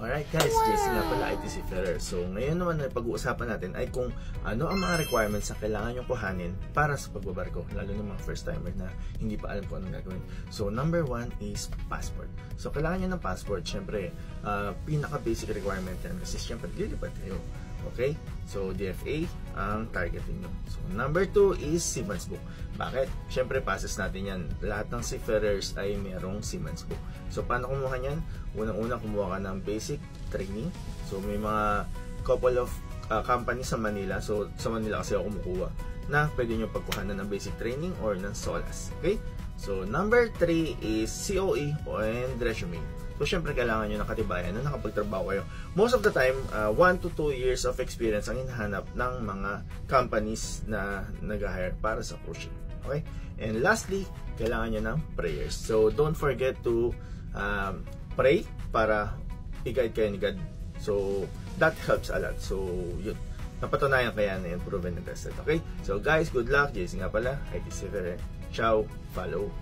Alright guys, Jason nga pala, IT Seafarer. So ngayon naman na pag-uusapan natin ay kung ano ang mga requirements na kailangan nyo kuhanin para sa pagbabarko, lalo ng mga first timer na hindi pa alam kung anong gagawin. So number 1 is passport. So kailangan nyo ng passport, syempre pinaka basic requirement yan kasi syempre lilipad kayo. Okay? So, DFA ang targeting nyo. So, number 2 is Seaman's Book. Bakit? Siyempre, passes natin yan. Lahat ng seafarers ay mayroong Seaman's Book. So, paano kumuha yan? Unang-una, kumuha ka ng basic training. So, may mga couple of companies sa Manila. So, sa Manila kasi ako kumukuha na pwede nyo pagkuhanan ng basic training or ng SOLAS. Okay? So, number 3 is COE and resume. So, syempre, kailangan nyo ng katibayan na nakapagtrabaho kayo. Most of the time, 1 to 2 years of experience ang hinahanap ng mga companies na nag-hire para sa cruise ship. Okay? And lastly, kailangan nyo ng prayers. So, don't forget to pray para i-guide kayo ni God. So, that helps a lot. So, yun. Napatunayan kaya na yun, proven and tested. Okay? So, guys, good luck. Jason nga pala. IT Seafarer. Ciao. Follow.